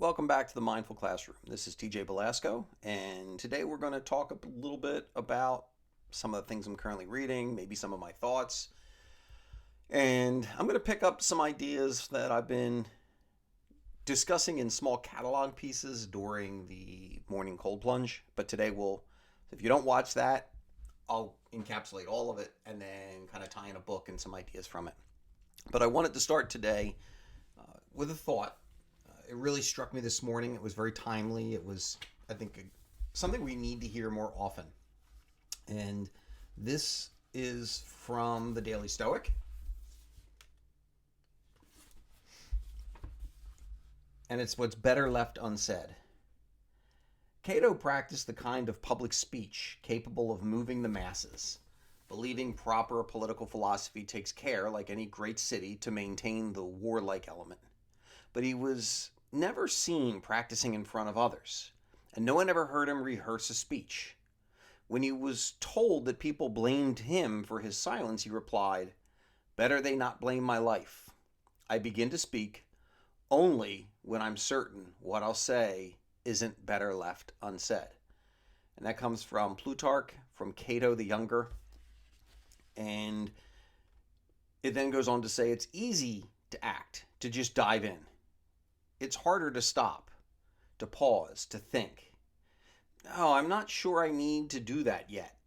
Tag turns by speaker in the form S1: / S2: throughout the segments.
S1: Welcome back to the Mindful Classroom. This is TJ Belasco, and today we're going to talk a little bit about some of the things I'm currently reading, maybe some of my thoughts, and I'm going to pick up some ideas that I've been discussing in small catalog pieces during the morning cold plunge. But today if you don't watch that, I'll encapsulate all of it and then kind of tie in a book and some ideas from it. But I wanted to start today with a thought. It really struck me this morning. It was very timely. It was, I think, something we need to hear more often. And this is from the Daily Stoic. And it's what's better left unsaid. Cato practiced the kind of public speech capable of moving the masses. Believing proper political philosophy takes care, like any great city, to maintain the warlike element. But he was never seen practicing in front of others, and no one ever heard him rehearse a speech. When he was told that people blamed him for his silence, he replied, "Better they not blame my life. I begin to speak only when I'm certain what I'll say isn't better left unsaid." And that comes from Plutarch, from Cato the Younger. And it then goes on to say it's easy to act, to just dive in. It's harder to stop, to pause, to think. "Oh, I'm not sure I need to do that yet.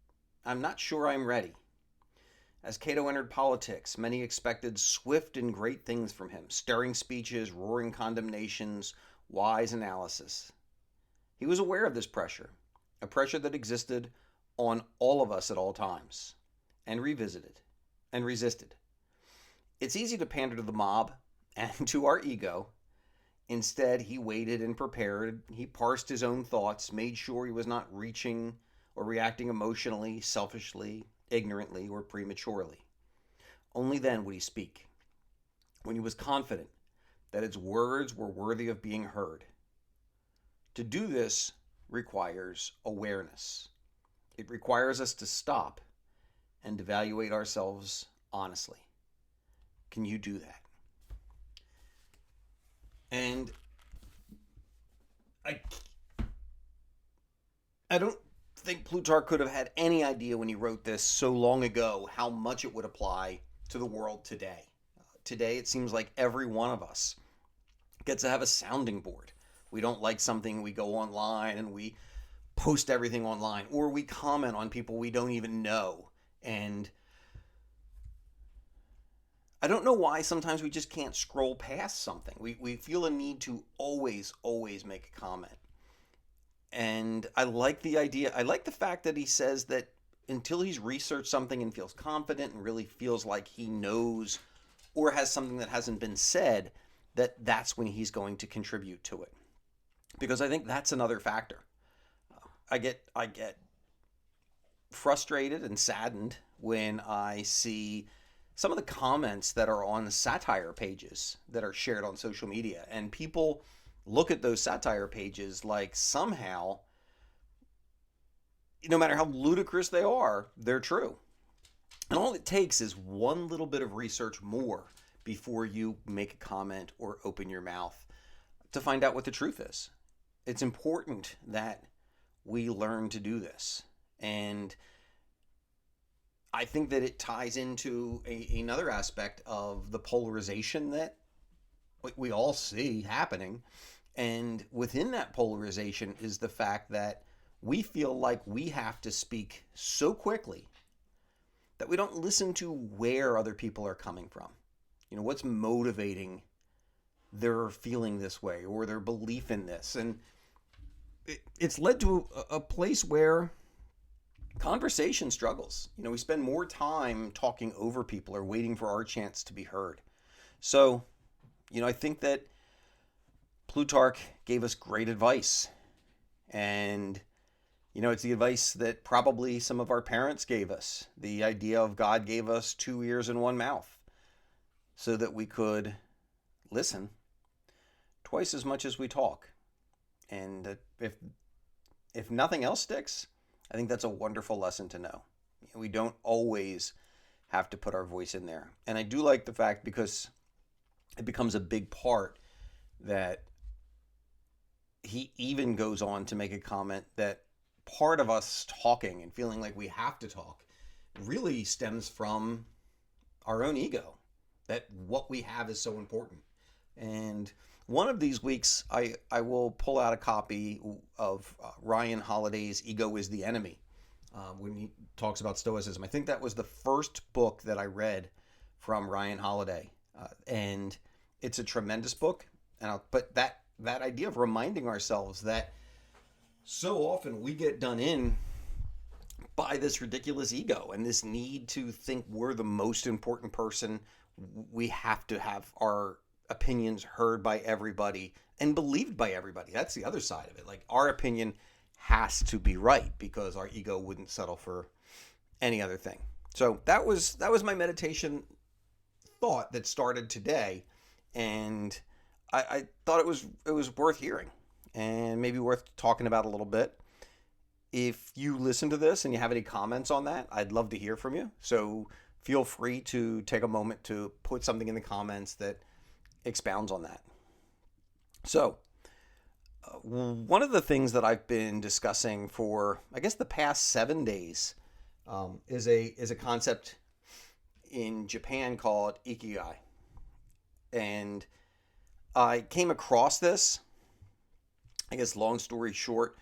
S1: I'm not sure I'm ready." As Cato entered politics, many expected swift and great things from him, stirring speeches, roaring condemnations, wise analysis. He was aware of this pressure, a pressure that existed on all of us at all times, and revisited and resisted. It's easy to pander to the mob and to our ego. Instead, he waited and prepared. He parsed his own thoughts, made sure he was not reaching or reacting emotionally, selfishly, ignorantly, or prematurely. Only then would he speak, when he was confident that his words were worthy of being heard. To do this requires awareness. It requires us to stop and evaluate ourselves honestly. Can you do that? And I don't think Plutarch could have had any idea when he wrote this so long ago how much it would apply to the world today. Today, it seems like every one of us gets to have a sounding board. We don't like something, we go online and we post everything online, or we comment on people we don't even know. And I don't know why sometimes we just can't scroll past something. We feel a need to always make a comment. And I like the idea. I like the fact that he says that until he's researched something and feels confident and really feels like he knows or has something that hasn't been said, that's when he's going to contribute to it. Because I think that's another factor. I get frustrated and saddened when I see some of the comments that are on the satire pages that are shared on social media, and people look at those satire pages like somehow, no matter how ludicrous they are, they're true. And all it takes is one little bit of research more before you make a comment or open your mouth to find out what the truth is. It's important that we learn to do this. And I think that it ties into another aspect of the polarization that we all see happening. And within that polarization is the fact that we feel like we have to speak so quickly that we don't listen to where other people are coming from. What's motivating their feeling this way or their belief in this. And it's led to a place where conversation struggles. We spend more time talking over people or waiting for our chance to be heard. So, I think that Plutarch gave us great advice. And, it's the advice that probably some of our parents gave us. The idea of God gave us 2 ears and 1 mouth so that we could listen twice as much as we talk. And if nothing else sticks, I think that's a wonderful lesson to know. We don't always have to put our voice in there. And I do like the fact, because it becomes a big part, that he even goes on to make a comment that part of us talking and feeling like we have to talk really stems from our own ego, that what we have is so important. And one of these weeks, I will pull out a copy of Ryan Holiday's Ego is the Enemy, when he talks about Stoicism. I think that was the first book that I read from Ryan Holiday. And it's a tremendous book. But that idea of reminding ourselves that so often we get done in by this ridiculous ego and this need to think we're the most important person. We have to have our opinions heard by everybody and believed by everybody. That's the other side of it. Like, our opinion has to be right because our ego wouldn't settle for any other thing. So that was my meditation thought that started today, and I thought it was worth hearing and maybe worth talking about a little bit. If you listen to this and you have any comments on that, I'd love to hear from you. So feel free to take a moment to put something in the comments that expounds on that. So one of the things that I've been discussing for, I guess, the past 7 days is a concept in Japan called Ikigai. And I came across this, I guess, long story short,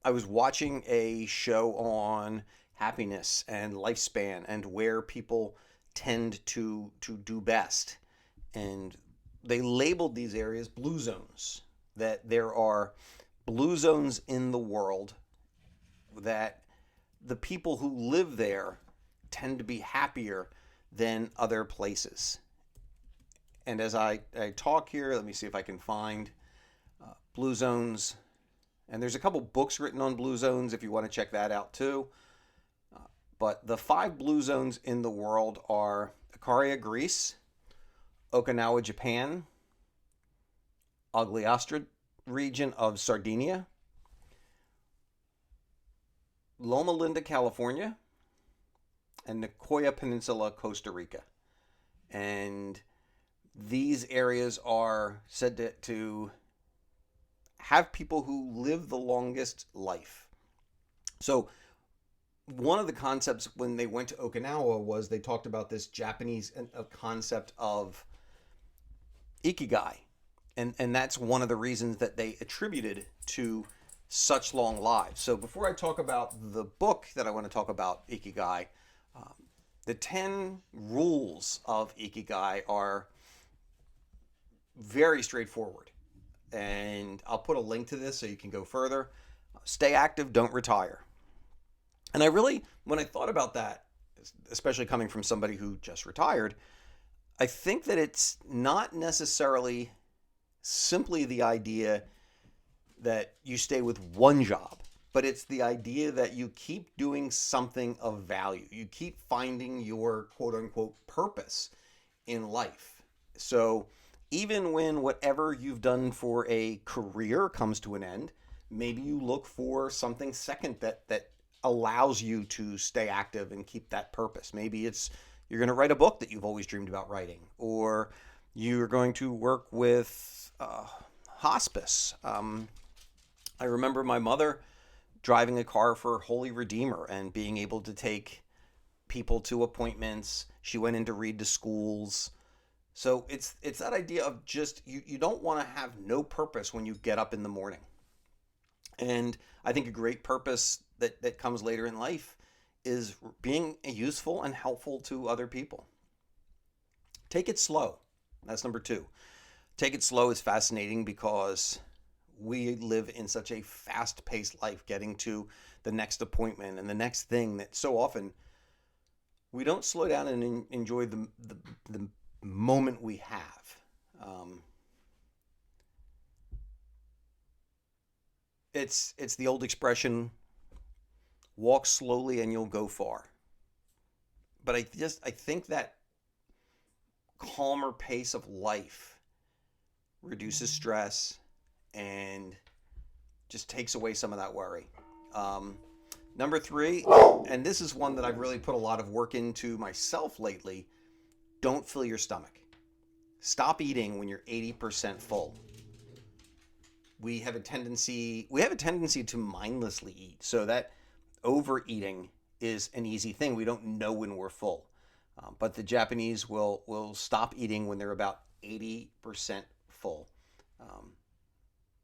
S1: I was watching a show on happiness and lifespan and where people tend to do best. And they labeled these areas blue zones, that there are blue zones in the world, that the people who live there tend to be happier than other places. And as I talk here, let me see if I can find blue zones. And there's a couple books written on blue zones if you want to check that out too. But the 5 blue zones in the world are Ikaria, Greece, Okinawa, Japan, Agliastra region of Sardinia, Loma Linda, California, and Nicoya Peninsula, Costa Rica. And these areas are said to have people who live the longest life. So one of the concepts when they went to Okinawa was they talked about this Japanese concept of Ikigai. And that's one of the reasons that they attributed to such long lives. So before I talk about the book that I want to talk about, Ikigai, the 10 rules of Ikigai are very straightforward. And I'll put a link to this so you can go further. Stay active, don't retire. And I really, when I thought about that, especially coming from somebody who just retired, I think that it's not necessarily simply the idea that you stay with one job, but it's the idea that you keep doing something of value. You keep finding your quote unquote purpose in life. So even when whatever you've done for a career comes to an end, maybe you look for something second that allows you to stay active and keep that purpose. Maybe it's you're going to write a book that you've always dreamed about writing, or you're going to work with hospice. I remember my mother driving a car for Holy Redeemer and being able to take people to appointments. She went in to read to schools. So it's that idea of just you don't want to have no purpose when you get up in the morning. And I think a great purpose that comes later in life is being useful and helpful to other people. Take it slow. That's number 2. Take it slow is fascinating because we live in such a fast-paced life, getting to the next appointment and the next thing, that so often we don't slow down and enjoy the moment we have. It's the old expression, walk slowly and you'll go far. But I think that calmer pace of life reduces stress and just takes away some of that worry. Number 3, and this is one that I've really put a lot of work into myself lately, don't fill your stomach. Stop eating when you're 80% full. we have a tendency to mindlessly eat, so that overeating is an easy thing. We don't know when we're full, but the Japanese will stop eating when they're about 80% full,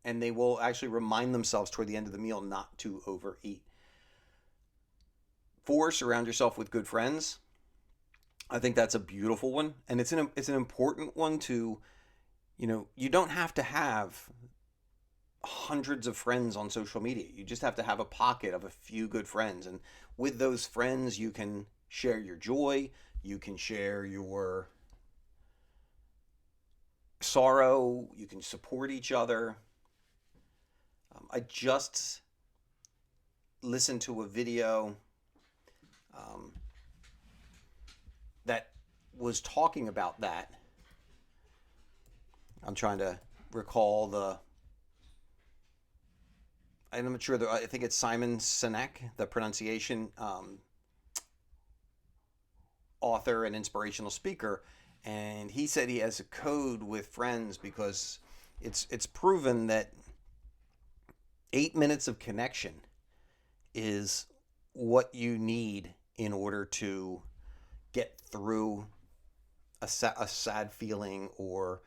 S1: and they will actually remind themselves toward the end of the meal not to overeat. 4, surround yourself with good friends. I think that's a beautiful one, and it's an important one to, you don't have to have hundreds of friends on social media. You just have to have a pocket of a few good friends, and with those friends, you can share your joy, you can share your sorrow, you can support each other. I just listened to a video that was talking about that. I'm trying to recall I'm not sure, I think it's Simon Sinek, the pronunciation author and inspirational speaker, and he said he has a code with friends because it's proven that 8 minutes of connection is what you need in order to get through a sad feeling or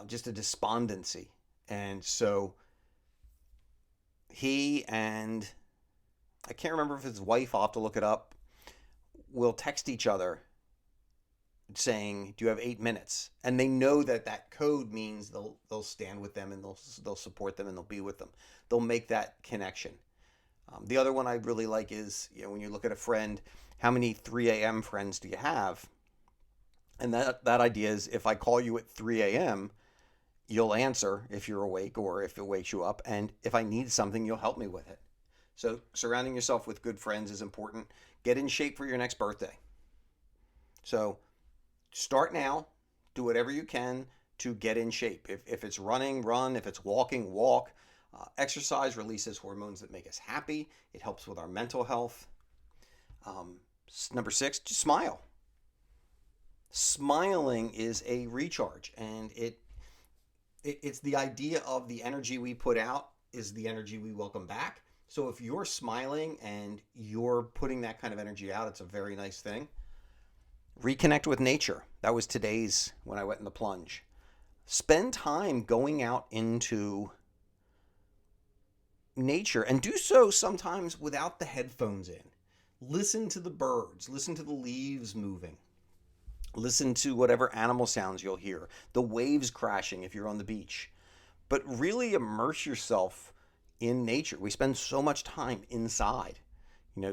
S1: just a despondency. And so he and I can't remember if his wife, I'll have to look it up, will text each other saying, "Do you have 8 minutes?" And they know that code means they'll stand with them and they'll support them and they'll be with them. They'll make that connection. The other one I really like is, when you look at a friend, how many 3 a.m. friends do you have? And that idea is, if I call you at 3 a.m., you'll answer if you're awake or if it wakes you up. And if I need something, you'll help me with it. So surrounding yourself with good friends is important. Get in shape for your next birthday. So start now. Do whatever you can to get in shape. If it's running, run. If it's walking, walk. Exercise releases hormones that make us happy. It helps with our mental health. Number 6, just smile. Smiling is a recharge, and it's the idea of the energy we put out is the energy we welcome back. So if you're smiling and you're putting that kind of energy out, it's a very nice thing. Reconnect with nature. That was today's when I went in the plunge. Spend time going out into nature, and do so sometimes without the headphones in. Listen to the birds, listen to the leaves moving, listen to whatever animal sounds you'll hear, the waves crashing if you're on the beach. But really immerse yourself in nature. We spend so much time inside.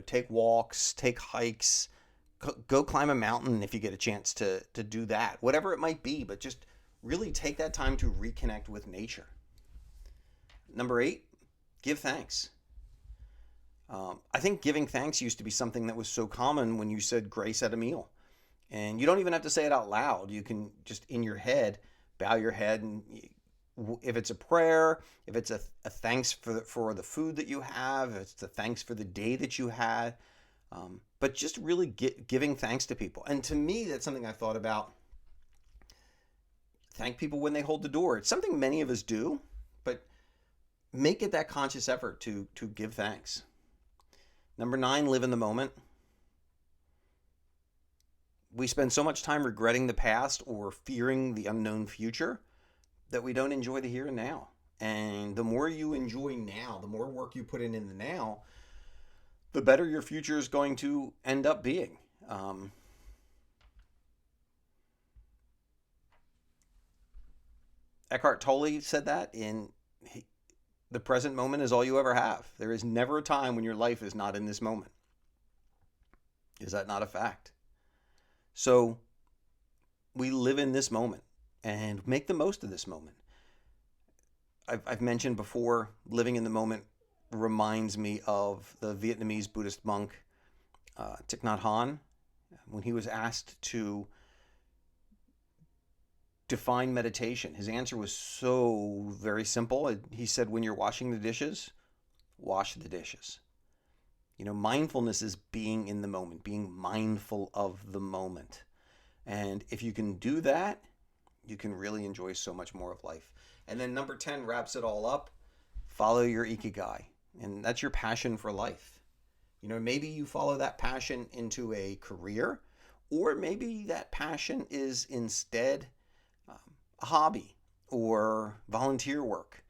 S1: Take walks, take hikes, go climb a mountain if you get a chance to do that, whatever it might be, but just really take that time to reconnect with nature. Number 8, give thanks. I think giving thanks used to be something that was so common when you said grace at a meal. And you don't even have to say it out loud. You can just in your head, bow your head, and if it's a prayer, if it's a thanks for the food that you have, if it's a thanks for the day that you had, but just really giving thanks to people. And to me, that's something I've thought about. Thank people when they hold the door. It's something many of us do, but make it that conscious effort to give thanks. Number 9, live in the moment. We spend so much time regretting the past or fearing the unknown future that we don't enjoy the here and now. And the more you enjoy now, the more work you put in the now, the better your future is going to end up being. Eckhart Tolle said that the present moment is all you ever have. There is never a time when your life is not in this moment. Is that not a fact? So we live in this moment and make the most of this moment. I've mentioned before, living in the moment reminds me of the Vietnamese Buddhist monk Thich Nhat Hanh, when he was asked to define meditation. His answer was so very simple. He said, when you're washing the dishes, wash the dishes. Mindfulness is being in the moment, being mindful of the moment. And if you can do that, you can really enjoy so much more of life. And then number 10 wraps it all up. Follow your ikigai. And that's your passion for life. You know, maybe you follow that passion into a career, or maybe that passion is instead a hobby or volunteer work.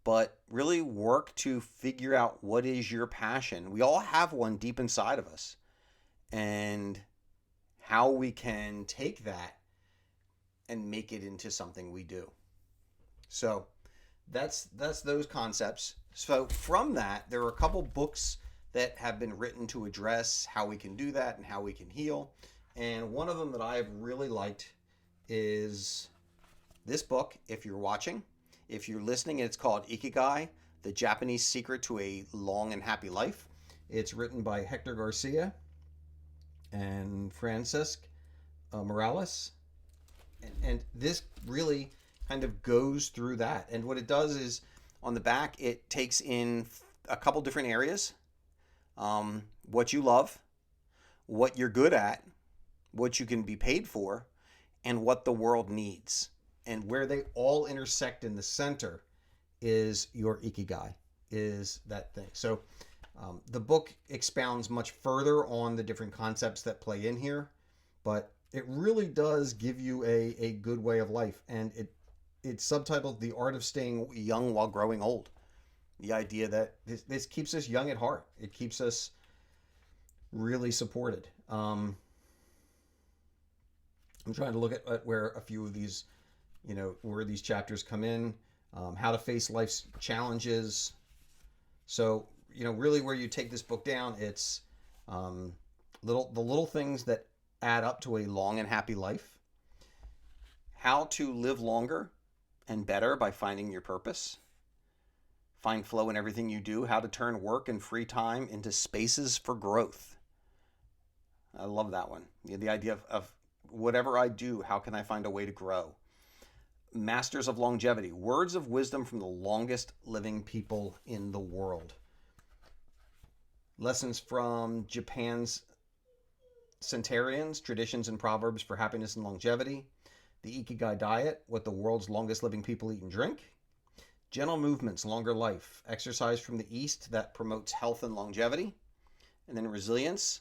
S1: But really work to figure out what is your passion. We all have one deep inside of us. And how we can take that and make it into something we do. So that's those concepts. So from that, there are a couple books that have been written to address how we can do that and how we can heal. And one of them that I've really liked is this book, if you're watching. If you're listening, it's called Ikigai, The Japanese Secret to a Long and Happy Life. It's written by Hector Garcia and Francisco Morales. And this really kind of goes through that. And what it does is, on the back, it takes in a couple different areas. What you love, what you're good at, what you can be paid for, and what the world needs. And where they all intersect in the center is your ikigai, is that thing. So the book expounds much further on the different concepts that play in here, but it really does give you a good way of life. And it's subtitled The Art of Staying Young While Growing Old. The idea that this keeps us young at heart. It keeps us really supported. I'm trying to look at where a few of these, where these chapters come in, how to face life's challenges. So, really where you take this book down, it's the little things that add up to a long and happy life, how to live longer and better by finding your purpose, find flow in everything you do, how to turn work and free time into spaces for growth. I love that one. The idea of whatever I do, how can I find a way to grow? Masters of Longevity, words of wisdom from the longest living people in the world. Lessons from Japan's centenarians, traditions and proverbs for happiness and longevity. The Ikigai diet, what the world's longest living people eat and drink. Gentle movements, longer life. Exercise from the East that promotes health and longevity. And then resilience,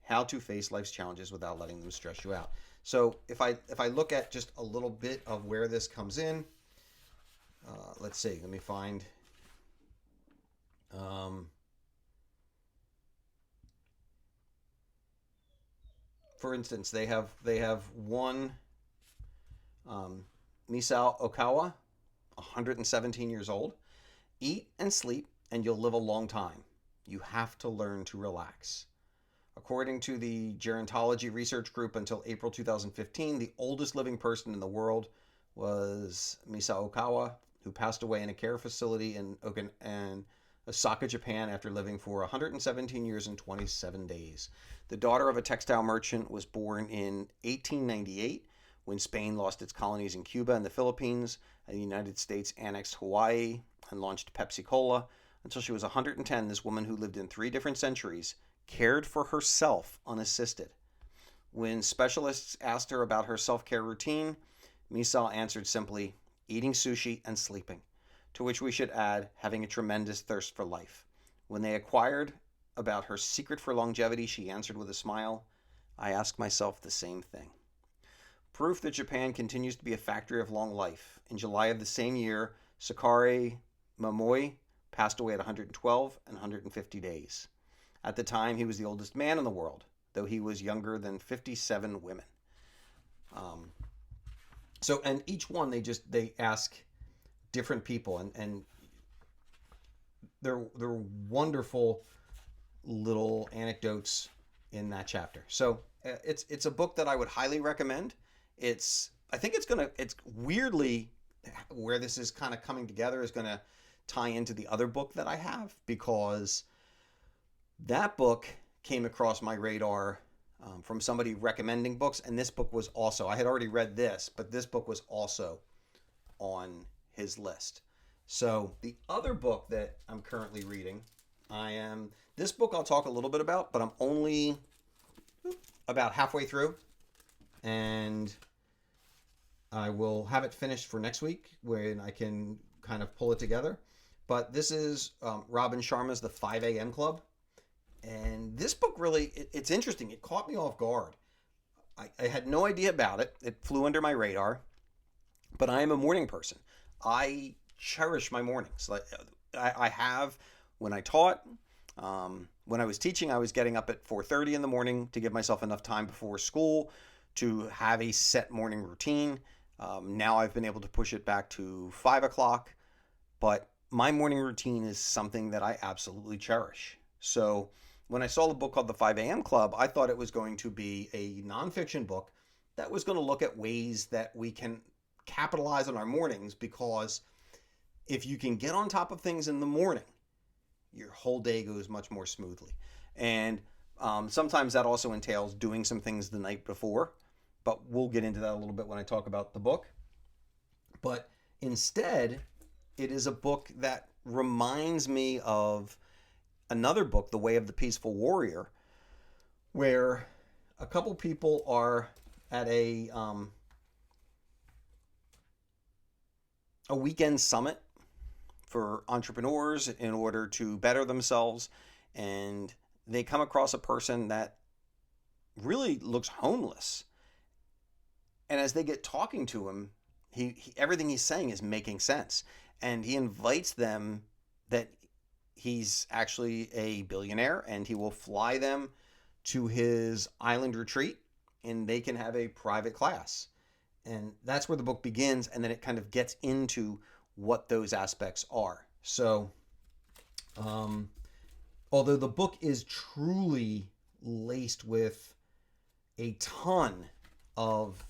S1: how to face life's challenges without letting them stress you out. So if I look at just a little bit of where this comes in, let's see. Let me find. For instance, they have one, Misao Okawa, 117 years old. Eat and sleep, and you'll live a long time. You have to learn to relax. According to the Gerontology Research Group, until April 2015, the oldest living person in the world was Misao Okawa, who passed away in a care facility in Osaka, Japan, after living for 117 years and 27 days. The daughter of a textile merchant was born in 1898 when Spain lost its colonies in Cuba and the Philippines, and the United States annexed Hawaii and launched Pepsi-Cola. Until she was 110, this woman, who lived in 3 different centuries, cared for herself unassisted. When specialists asked her about her self-care routine, Misao answered simply, eating sushi and sleeping, to which we should add having a tremendous thirst for life. When they inquired about her secret for longevity, she answered with a smile, I ask myself the same thing. Proof that Japan continues to be a factory of long life. In July of the same year, Sakari Momoi passed away at 112 and 150 days. At the time, he was the oldest man in the world, though he was younger than 57 women. And each one, they ask different people, and they're wonderful little anecdotes in that chapter. So it's a book that I would highly recommend. I think it's weirdly, where this is kind of coming together is going to tie into the other book that I have, because that book came across my radar from somebody recommending books, and this book was also, I had already read this, but this book was also on his list. So the other book that I'm currently reading, this book I'll talk a little bit about, but I'm only about halfway through, and I will have it finished for next week when I can kind of pull it together. But this is Robin Sharma's The 5 a.m. Club. And this book really, it's interesting. It caught me off guard. I had no idea about it. It flew under my radar. But I am a morning person. I cherish my mornings. Like I have when I taught, when I was teaching, I was getting up at 4:30 in the morning to give myself enough time before school to have a set morning routine. Now I've been able to push it back to 5 o'clock, but my morning routine is something that I absolutely cherish. So when I saw the book called The 5 a.m. Club, I thought it was going to be a nonfiction book that was going to look at ways that we can capitalize on our mornings, because if you can get on top of things in the morning, your whole day goes much more smoothly. And sometimes that also entails doing some things the night before, but we'll get into that a little bit when I talk about the book. But instead, it is a book that reminds me of another book, The Way of the Peaceful Warrior, where a couple people are at a weekend summit for entrepreneurs in order to better themselves, and they come across a person that really looks homeless. And as they get talking to him, he everything he's saying is making sense, and he invites them that he's actually a billionaire and he will fly them to his island retreat and they can have a private class. And that's where the book begins, and then it kind of gets into what those aspects are. So, although the book is truly laced with a ton of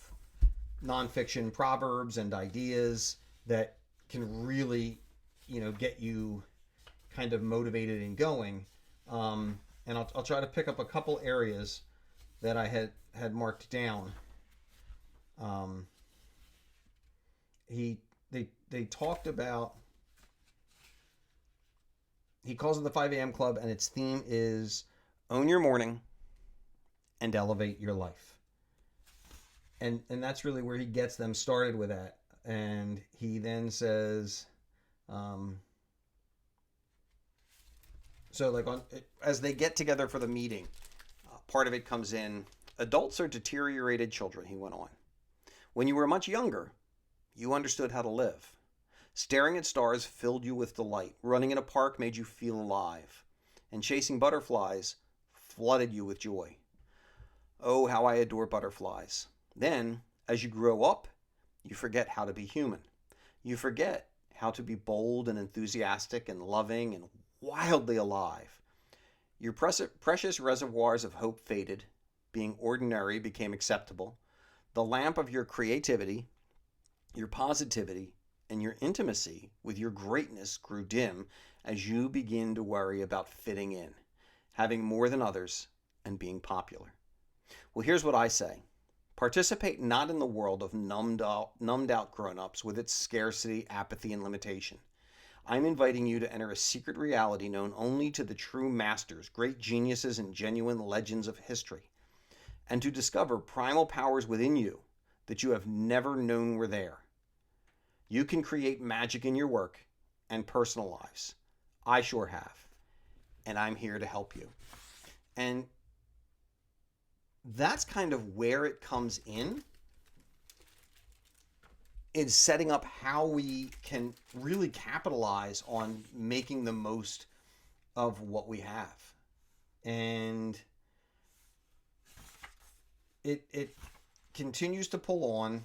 S1: nonfiction proverbs and ideas that can really, get you kind of motivated and going. And I'll try to pick up a couple areas that I had marked down. They talked about, he calls it the 5 a.m. Club, and its theme is own your morning and elevate your life. And that's really where he gets them started with that. And he then says, so like as they get together for the meeting, part of it comes in, adults are deteriorated children, he went on. When you were much younger, you understood how to live. Staring at stars filled you with delight. Running in a park made you feel alive. And chasing butterflies flooded you with joy. Oh, how I adore butterflies. Then, as you grow up, you forget how to be human. You forget how to be bold and enthusiastic and loving and wildly alive. Your precious reservoirs of hope faded. Being ordinary became acceptable. The lamp of your creativity, your positivity, and your intimacy with your greatness grew dim as you begin to worry about fitting in, having more than others, and being popular. Well, here's what I say. Participate not in the world of numbed out grown-ups with its scarcity, apathy, and limitation. I'm inviting you to enter a secret reality known only to the true masters, great geniuses, and genuine legends of history, and to discover primal powers within you that you have never known were there. You can create magic in your work and personal lives. I sure have. And I'm here to help you. And that's kind of where it comes in setting up how we can really capitalize on making the most of what we have. And it continues to pull on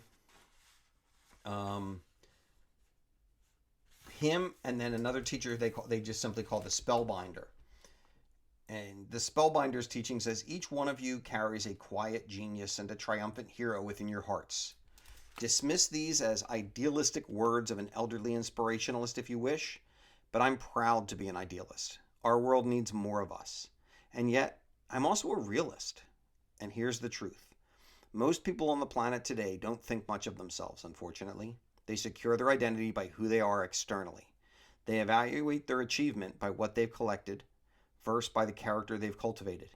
S1: him and then another teacher they just simply call the Spellbinder. And the Spellbinder's teaching says, each one of you carries a quiet genius and a triumphant hero within your hearts. Dismiss these as idealistic words of an elderly inspirationalist if you wish, but I'm proud to be an idealist. Our world needs more of us. And yet, I'm also a realist. And here's the truth. Most people on the planet today don't think much of themselves, unfortunately. They secure their identity by who they are externally. They evaluate their achievement by what they've collected, versus by the character they've cultivated.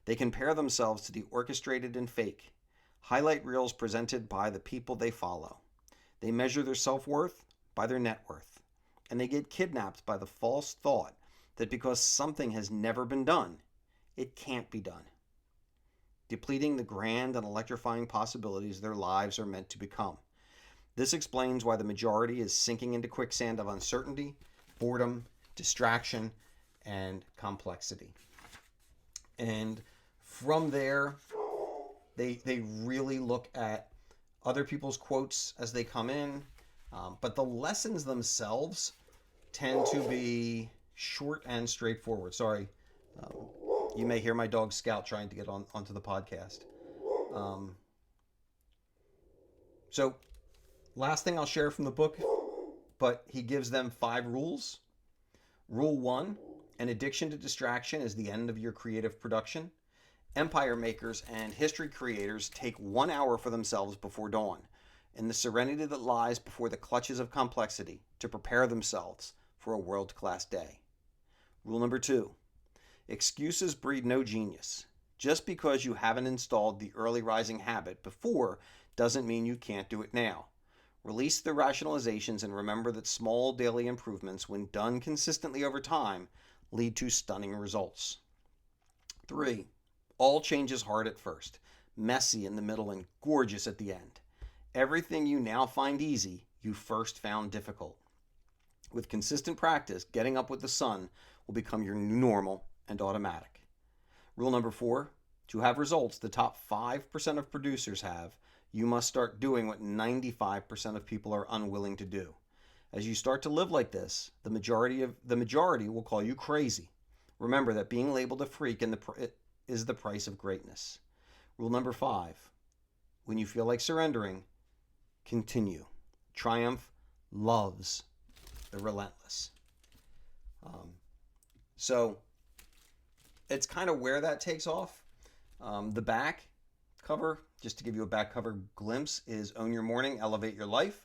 S1: They compare themselves to the orchestrated and fake, highlight reels presented by the people they follow. They measure their self-worth by their net worth, and they get kidnapped by the false thought that because something has never been done, it can't be done, depleting the grand and electrifying possibilities their lives are meant to become. This explains why the majority is sinking into quicksand of uncertainty, boredom, distraction, and complexity. And from there, they really look at other people's quotes as they come in, but the lessons themselves tend to be short and straightforward. Sorry, you may hear my dog Scout trying to get onto the podcast. So last thing I'll share from the book, but he gives them 5 rules. Rule 1, an addiction to distraction is the end of your creative production. Empire makers and history creators take 1 hour for themselves before dawn, in the serenity that lies before the clutches of complexity, to prepare themselves for a world-class day. Rule number 2, excuses breed no genius. Just because you haven't installed the early rising habit before doesn't mean you can't do it now. Release the rationalizations and remember that small daily improvements, when done consistently over time, lead to stunning results. 3, all change is hard at first, messy in the middle, and gorgeous at the end. Everything you now find easy, you first found difficult. With consistent practice, getting up with the sun will become your new normal and automatic. Rule number 4, to have results the top 5% of producers have, you must start doing what 95% of people are unwilling to do. As you start to live like this, the majority will call you crazy. Remember that being labeled a freak is the price of greatness. Rule number 5, when you feel like surrendering, continue. Triumph loves the relentless. So it's kind of where that takes off. The back cover, just to give you a back cover glimpse, is Own Your Morning, Elevate Your Life.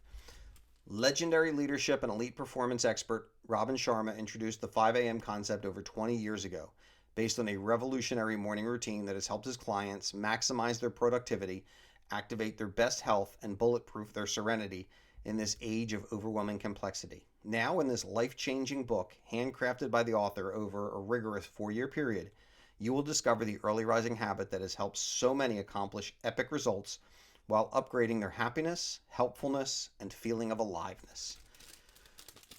S1: Legendary leadership and elite performance expert Robin Sharma introduced the 5 a.m. concept over 20 years ago, based on a revolutionary morning routine that has helped his clients maximize their productivity, activate their best health, and bulletproof their serenity in this age of overwhelming complexity. Now, in this life-changing book, handcrafted by the author over a rigorous 4-year period, you will discover the early rising habit that has helped so many accomplish epic results while upgrading their happiness, helpfulness, and feeling of aliveness.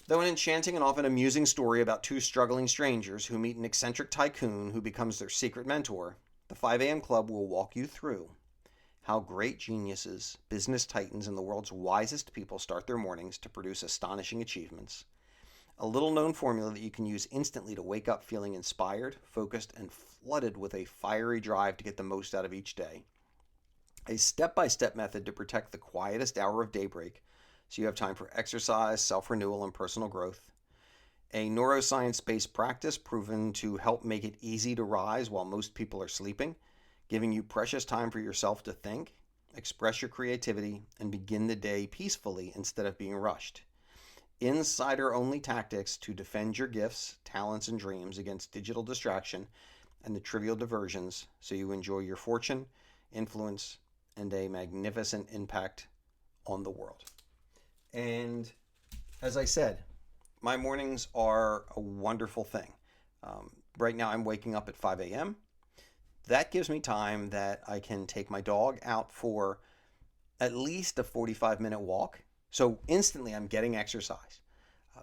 S1: Though an enchanting and often amusing story about 2 struggling strangers who meet an eccentric tycoon who becomes their secret mentor, the 5 a.m. Club will walk you through how great geniuses, business titans, and the world's wisest people start their mornings to produce astonishing achievements. A little-known formula that you can use instantly to wake up feeling inspired, focused, and flooded with a fiery drive to get the most out of each day. A step-by-step method to protect the quietest hour of daybreak so you have time for exercise, self-renewal, and personal growth. A neuroscience-based practice proven to help make it easy to rise while most people are sleeping, giving you precious time for yourself to think, express your creativity, and begin the day peacefully instead of being rushed. Insider-only tactics to defend your gifts, talents, and dreams against digital distraction and the trivial diversions so you enjoy your fortune, influence, and a magnificent impact on the world. And as I said, my mornings are a wonderful thing. Right now I'm waking up at 5 a.m. That gives me time that I can take my dog out for at least a 45-minute walk. So instantly I'm getting exercise.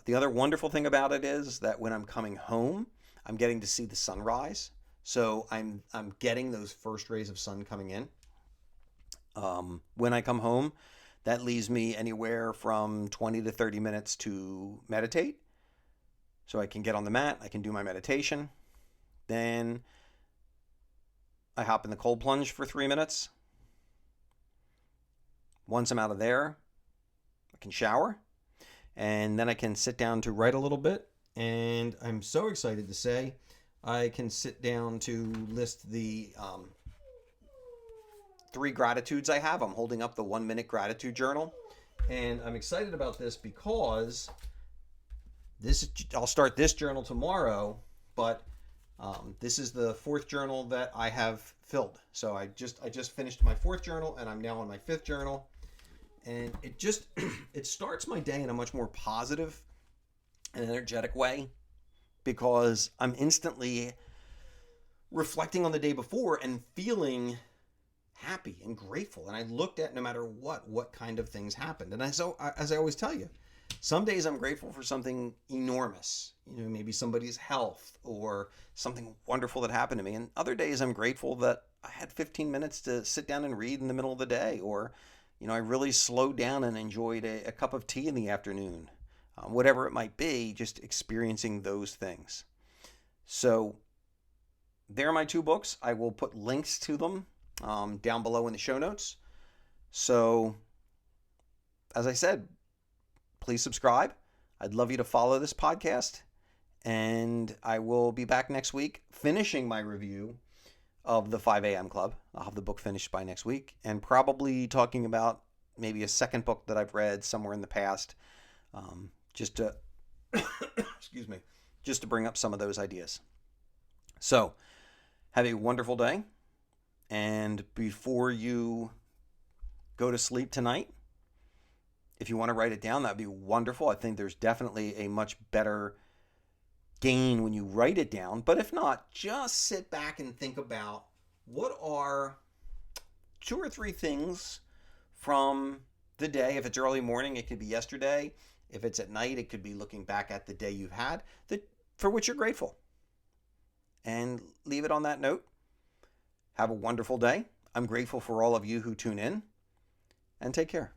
S1: The other wonderful thing about it is that when I'm coming home, I'm getting to see the sunrise. So I'm getting those first rays of sun coming in. When I come home, that leaves me anywhere from 20 to 30 minutes to meditate. So I can get on the mat, I can do my meditation. Then I hop in the cold plunge for 3 minutes. Once I'm out of there, I can shower. And then I can sit down to write a little bit. And I'm so excited to say I can sit down to list the 3 gratitudes I have. I'm holding up the 1-minute gratitude journal. And I'm excited about this because I'll start this journal tomorrow, but this is the 4th journal that I have filled. So I just finished my 4th journal and I'm now on my 5th journal. And it just it starts my day in a much more positive and energetic way because I'm instantly reflecting on the day before and feeling happy and grateful. And I looked at no matter what kind of things happened. And as I always tell you, some days I'm grateful for something enormous, maybe somebody's health or something wonderful that happened to me. And other days I'm grateful that I had 15 minutes to sit down and read in the middle of the day, or, I really slowed down and enjoyed a cup of tea in the afternoon. Whatever it might be, just experiencing those things. So there are my two books. I will put links to them down below in the show notes. So, as I said, please subscribe. I'd love you to follow this podcast. And I will be back next week finishing my review of the 5 a.m. Club. I'll have the book finished by next week. And probably talking about maybe a second book that I've read somewhere in the past. Just to, excuse me, just to bring up some of those ideas. So, have a wonderful day. And before you go to sleep tonight, if you want to write it down, that'd be wonderful. I think there's definitely a much better gain when you write it down. But if not, just sit back and think about what are 2 or 3 things from the day. If it's early morning, it could be yesterday. If it's at night, it could be looking back at the day you've had for which you're grateful. And leave it on that note. Have a wonderful day. I'm grateful for all of you who tune in, and take care.